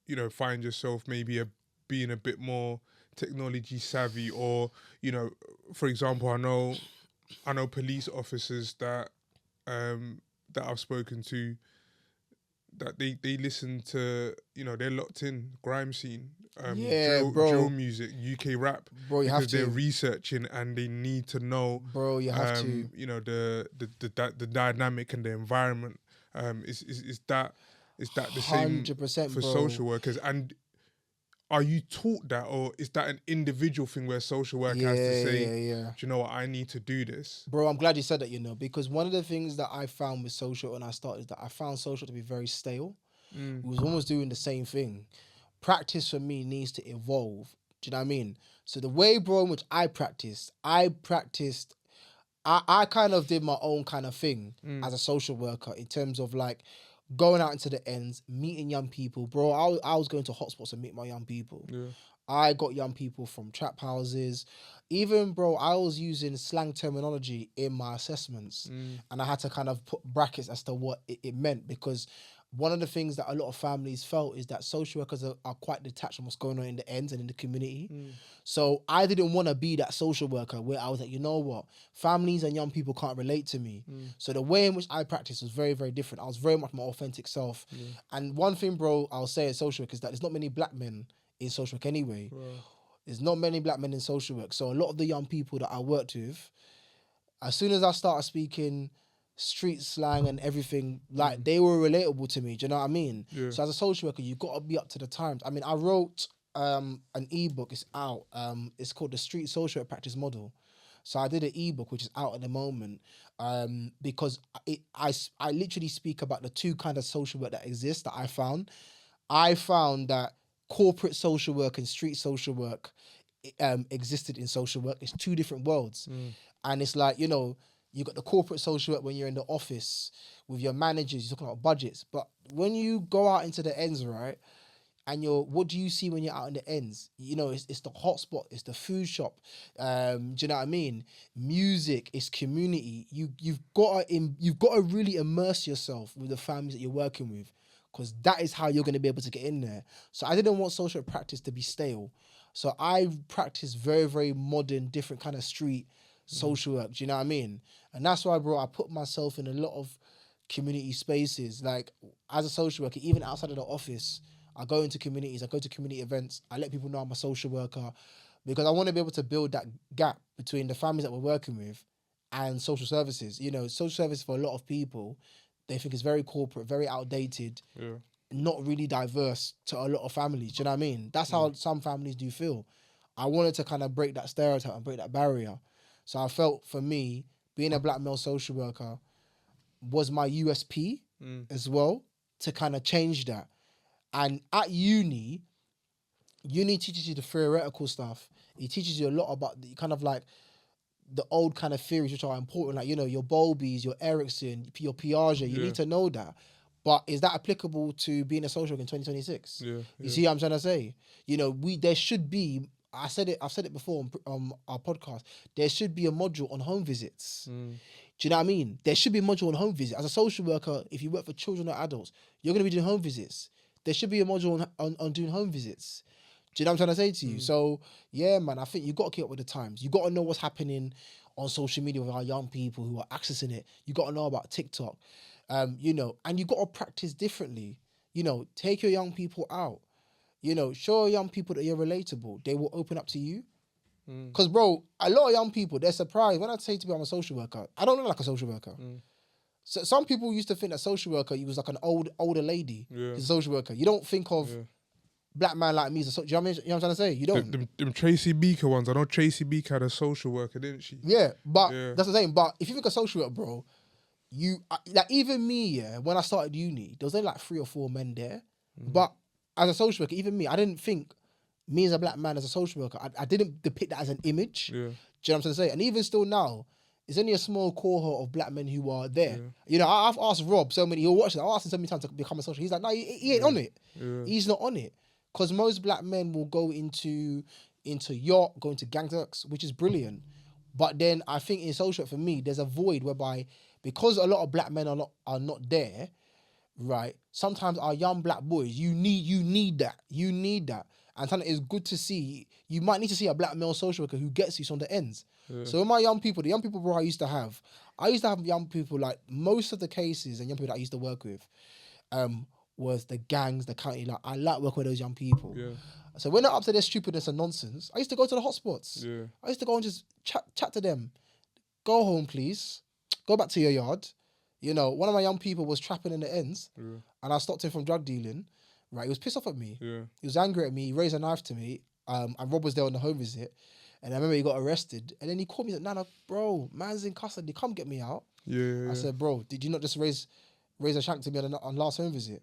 you know, find yourself maybe being a bit more technology savvy, or, you know, for example, I know police officers that that I've spoken to, that they listen to, you know, they're locked in grime scene, drill music, UK rap,
bro,
because they're researching and they need to know,
bro, you have to,
you know, the dynamic and the environment. Is that the same
100%,
for
bro.
social workers? And are you taught that, or is that an individual thing where social work has to say, do you know what, I need to do this?
Bro, I'm glad you said that, you know, because one of the things that I found with social when I started is that I found social to be very stale. We was almost doing the same thing. Practice for me needs to evolve. Do you know what I mean? So the way, bro, in which I practiced, I kind of did my own kind of thing as a social worker in terms of like going out into the ends, meeting young people. Bro, I was going to hotspots and meet my young people.
Yeah.
I got young people from trap houses. Even, bro, I was using slang terminology in my assessments. And I had to kind of put brackets as to what it meant, because one of the things that a lot of families felt is that social workers are quite detached from what's going on in the ends and in the community. So I didn't want to be that social worker where I was like, you know what, families and young people can't relate to me. So the way in which I practiced was very, very different. I was very much my authentic self. And one thing, bro, I'll say in social work is that there's not many black men in social work anyway. There's not many black men in social work. So a lot of the young people that I worked with, as soon as I started speaking street slang and everything, like they were relatable to me. Do you know what I mean?
Yeah.
So as a social worker, you got to be up to the times. I mean, I wrote an ebook. It's out. It's called the Street Social Work Practice Model. So I did an ebook which is out at the moment, because I literally speak about the two kind of social work that exist that I found. I found that corporate social work and street social work existed in social work. It's two different worlds. And it's like, you know, you got the corporate social work when you're in the office with your managers, you're talking about budgets. But when you go out into the ends, right, and what do you see when you're out in the ends? You know, it's the hotspot, it's the food shop. Do you know what I mean? Music, it's community. You've got to really immerse yourself with the families that you're working with, because that is how you're going to be able to get in there. So I didn't want social practice to be stale. So I practice very, very modern, different kind of street social work. Do you know what I mean? And that's why, bro, I put myself in a lot of community spaces. Like, as a social worker, even outside of the office, I go into communities, I go to community events, I let people know I'm a social worker because I want to be able to build that gap between the families that we're working with and social services. You know, social service for a lot of people, they think it's very corporate, very outdated,
Yeah.
not really diverse to a lot of families. Do you know what I mean? That's how some families do feel. I wanted to kind of break that stereotype and break that barrier. So I felt for me, being a black male social worker was my USP as well to kind of change that. And at uni teaches you the theoretical stuff. It teaches you a lot about the kind of like the old kind of theories which are important, like, you know, your Bowlby's, your Erickson, your Piaget. You need to know that. But is that applicable to being a social worker in 2026?
Yeah.
You see what I'm trying to say? You know, there should be, I've said it before on our podcast, there should be a module on home visits. Do you know what I mean? There should be a module on home visits. As a social worker, if you work for children or adults, you're going to be doing home visits. There should be a module on doing home visits. Do you know what I'm trying to say to you? So, yeah, man, I think you got to keep up with the times. You got to know what's happening on social media with our young people who are accessing it. You got to know about TikTok, you know, and you got to practice differently. You know, take your young people out. You know, show young people that you're relatable. They will open up to you. Because, bro, a lot of young people, they're surprised. When I say to me I'm a social worker, I don't look like a social worker. So some people used to think that social worker, he was like an older lady.
Yeah.
He's a social worker. You don't think of black man like me as a social, do you know what I'm trying to say? You don't.
Them Tracy Beaker ones. I know Tracy Beaker had a social worker, didn't she?
Yeah, but that's what I'm saying. But if you think of social work, bro, like even me, yeah, when I started uni, there was only like 3 or 4 men there. But as a social worker, even me, I didn't think me as a black man as a social worker, I didn't depict that as an image.
Yeah.
Do you know what I'm trying to say? And even still now, it's only a small cohort of black men who are there. You know, I've asked Rob so many, he'll watch it, I've asked him so many times to become a social. He's like, no, he ain't on it. He's not on it. Because most black men will go into yacht, go into gangsters, which is brilliant. But then I think in social, for me, there's a void whereby, because a lot of black men are not there, right? Sometimes our young black boys, you need that. You need that. And sometimes it's good to see, you might need to see a black male social worker who gets you on the ends. So with my young people, the young people, bro, I used to have young people, like most of the cases and young people that I used to work with, was the gangs, the county. Like, I like working with those young people. So when they're up to their stupidness and nonsense, I used to go to the hotspots. I used to go and just chat to them. Go home, please. Go back to your yard. You know, one of my young people was trapping in the ends, and I stopped him from drug dealing. Right, he was pissed off at me. He was angry at me. He raised a knife to me. And Rob was there on the home visit, and I remember he got arrested. And then he called me. He's like, "Nana, bro, man's in custody. Come get me out." I said, "Bro, did you not just raise a shank to me on last home visit?"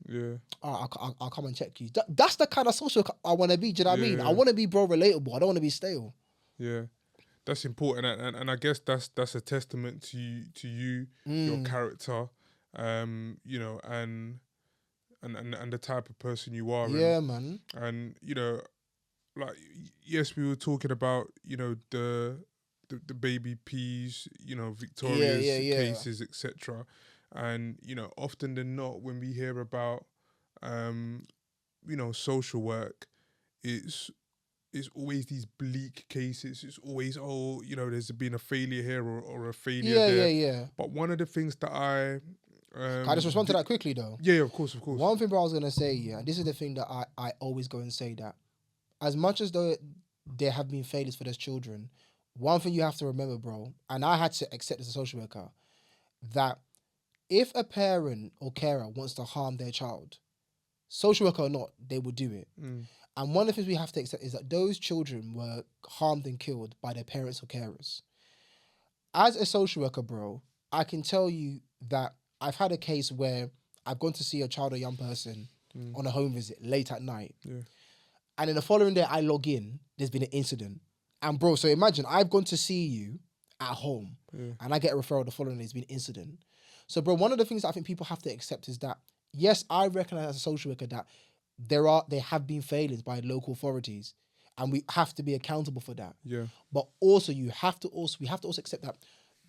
All right, I'll come and check you. That's the kind of social I want to be. Do you know what I mean? I want to be, bro, relatable. I don't want to be stale.
Yeah, that's important, and I guess that's a testament to you, your character, you know, and the type of person you are.
Yeah, man.
And you know, like, yes, we were talking about, you know, the baby P's, you know, Victoria's cases, etc. And you know, often than not, when we hear about, you know, social work, it's always these bleak cases. It's always, oh, you know, there's been a failure here or a failure there. But one of the things that can I just respond to that quickly though? Yeah, of course.
One thing, bro, I was gonna say, and this is the thing that I always go and say, that as much as though there have been failures for those children, one thing you have to remember, bro, and I had to accept as a social worker, that if a parent or carer wants to harm their child, social worker or not, they will do it. And one of the things we have to accept is that those children were harmed and killed by their parents or carers. As a social worker, bro, I can tell you that I've had a case where I've gone to see a child or young person on a home visit late at night. And then the following day I log in, there's been an incident. And bro, so imagine I've gone to see you at home and I get a referral the following day, there's been an incident. So bro, one of the things that I think people have to accept is that, yes, I recognize as a social worker that there have been failures by local authorities, and we have to be accountable for that. But also we have to also accept that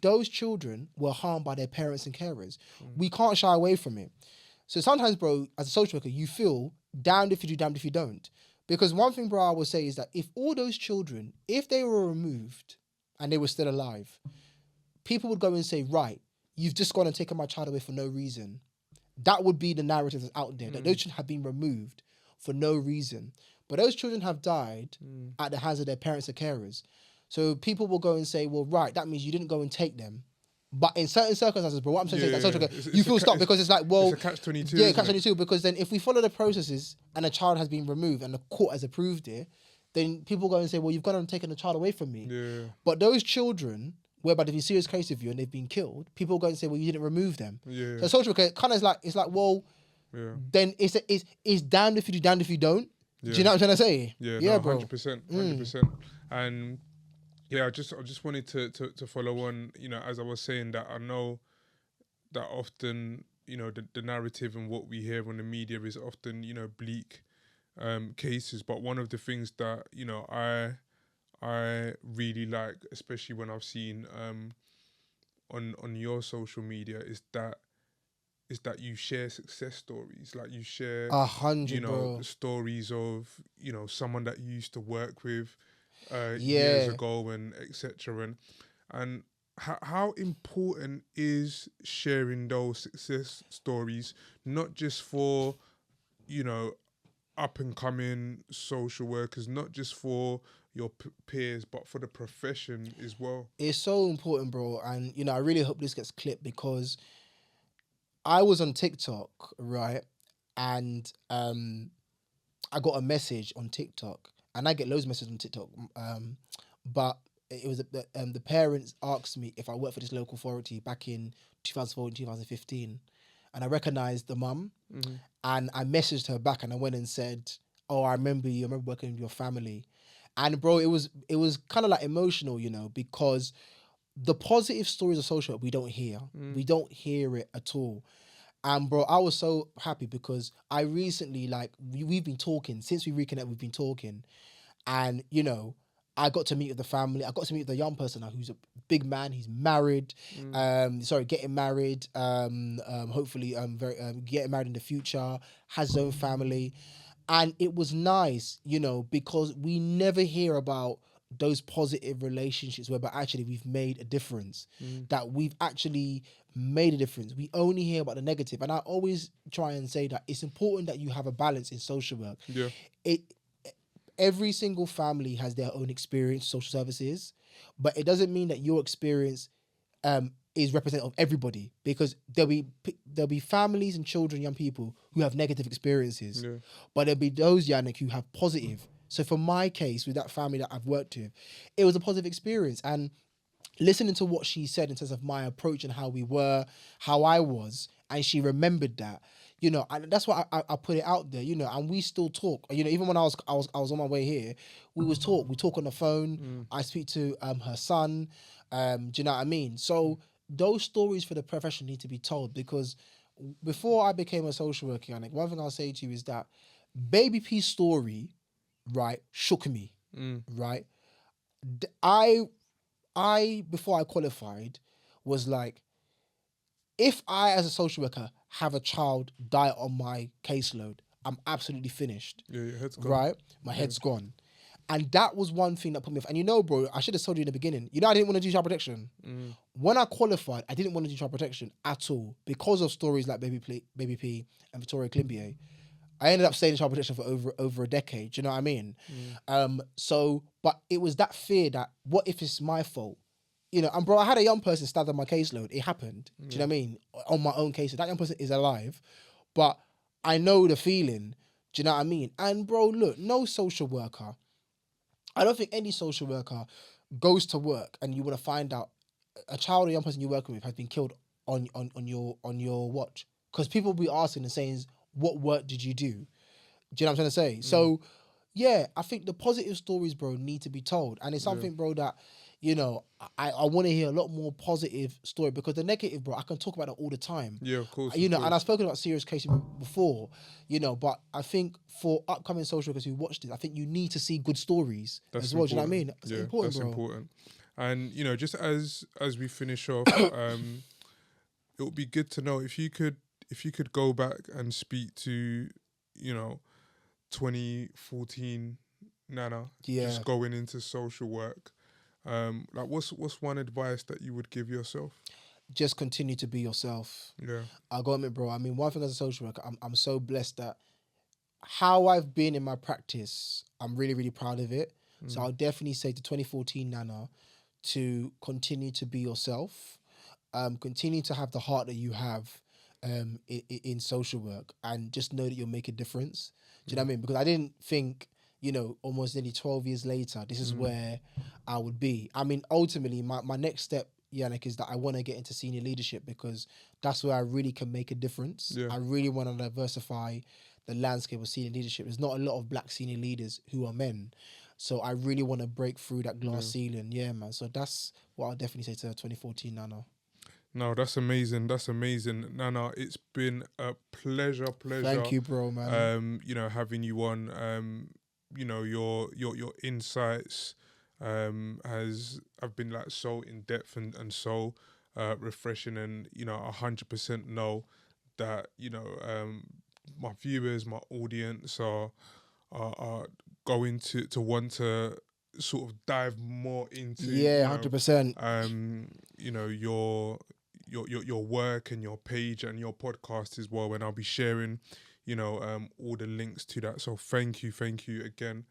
those children were harmed by their parents and carers. We can't shy away from it. So sometimes, bro, as a social worker, you feel damned if you do, damned if you don't. Because one thing, bro, I would say is that if all those children, if they were removed and they were still alive, people would go and say, right, you've just gone and taken my child away for no reason. That would be the narrative that's out there, that those children have been removed for no reason. But those children have died at the hands of their parents or carers. So people will go and say, well, right, that means you didn't go and take them. But in certain circumstances, bro, what I'm saying is that social care, you feel stuck because it's like, well,
it's a catch-22.
Yeah, catch-22. Because then if we follow the processes and a child has been removed and the court has approved it, then people go and say, well, you've gone and taken the child away from me.
Yeah.
But those children, whereby there's a serious case of you and they've been killed, people go and say, well, you didn't remove them.
Yeah.
So social care kind of is like, it's like, well, then it's damned if you do, damned if you don't.
Yeah.
Do you know what I'm trying to say?
Yeah,
bro.
100%, 100%. And yeah, I just wanted to follow on, you know, as I was saying, that I know that often, you know, the narrative and what we hear on the media is often, you know, bleak cases. But one of the things that, you know, I really like, especially when I've seen on your social media, is that you share success stories. Like you share
100,
you know,
bro.
stories of, you know, someone that you used to work with years
Yeah.
ago and etc. And how important is sharing those success stories, not just for, you know, up and coming social workers, not just for your peers, but for the profession as well.
It's so important, bro. And, you know, I really hope this gets clipped because I was on TikTok, right? And I got a message on TikTok, and I get loads of messages on TikTok. But it was the parents asked me if I worked for this local authority back in 2014, 2015, and I recognized the mum, and I messaged her back, and I went and said, "Oh, I remember you. I remember working with your family." And bro, it was kind of like emotional, you know, because the positive stories of social work we don't hear. We don't hear it at all. And bro, I was so happy because I recently, like, we've been talking since we reconnected. We've been talking, and you know, I got to meet with the family. I got to meet with a young person now who's a big man. He's married. Getting married. Hopefully, getting married in the future. Has his own family, and it was nice, you know, because we never hear about those positive relationships whereby actually we've made a difference, that we've actually made a difference. We only hear about the negative. And I always try and say that it's important that you have a balance in social work.
Yeah.
Every single family has their own experience, social services, but it doesn't mean that your experience is representative of everybody, because there'll be families and children, young people who have negative experiences, but there'll be those, Yannick, who have positive. So for my case, with that family that I've worked with, it was a positive experience. And listening to what she said in terms of my approach and how we were, how I was, and she remembered that, you know, and that's why I put it out there, you know, and we still talk, you know, even when I was on my way here, we talk on the phone. I speak to her son, do you know what I mean? So those stories for the profession need to be told, because before I became a social worker, Yannick, one thing I'll say to you is that Baby P's story, right, shook me, right? I before I qualified was like, if I as a social worker have a child die on my caseload, I'm absolutely finished.
Yeah, your head's gone.
Right? My head's gone. And that was one thing that put me off. And you know, bro, I should have told you in the beginning, you know, I didn't want to do child protection. When I qualified, I didn't want to do child protection at all because of stories like Baby P and Victoria Climbier. I ended up staying in child protection for over a decade. Do you know what I mean? But it was that fear that, what if it's my fault? You know, and bro, I had a young person stabbed on my caseload. It happened. Do you know what I mean? On my own caseload. That young person is alive, but I know the feeling. Do you know what I mean? And bro, look, no social worker, I don't think any social worker goes to work and you want to find out a child or young person you're working with has been killed on your watch. Because people will be asking and saying, what work did you do? Do you know what I'm trying to say? So, yeah, I think the positive stories, bro, need to be told. And it's something, bro, that, you know, I want to hear a lot more positive story, because the negative, bro, I can talk about it all the time.
Yeah, of course.
You know, and I've spoken about serious cases before, you know, but I think for upcoming social workers who watch this, I think you need to see good stories as well. Do you know what I mean? It's important,
that's
bro.
important. And, you know, just as we finish off, it would be good to know if you could go back and speak to, you know, 2014 Nana, just going into social work. Like what's one advice that you would give yourself?
Just continue to be yourself.
Yeah.
I'll go admit, bro. I mean, one thing as a social worker, I'm so blessed that how I've been in my practice, I'm really, really proud of it. So I'll definitely say to 2014 Nana to continue to be yourself, continue to have the heart that you have in social work, and just know that you'll make a difference. Do you know what I mean? Because I didn't think, almost nearly 12 years later, this is where I would be. I mean, ultimately, my next step, Yannick, is that I want to get into senior leadership, because that's where I really can make a difference.
Yeah.
I really want to diversify the landscape of senior leadership. There's not a lot of black senior leaders who are men. So I really want to break through that glass ceiling. Yeah, man. So that's what I'll definitely say to 2014 Nana.
No, that's amazing. That's amazing. Nana, it's been a pleasure.
Thank you, bro, man.
Having you on. Your insights have been like so in depth and so refreshing, and 100% know that my viewers, my audience are going to want to sort of dive more into
100%.
Your work and your page and your podcast as well, and I'll be sharing all the links to that. So thank you again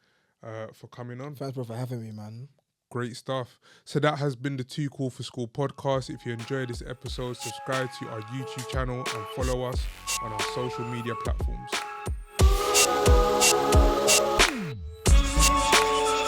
for coming on.
Thanks, bro, for having me, man.
Great stuff. So that has been the Too Cool for School podcast. If you enjoyed this episode, subscribe to our YouTube channel and follow us on our social media platforms.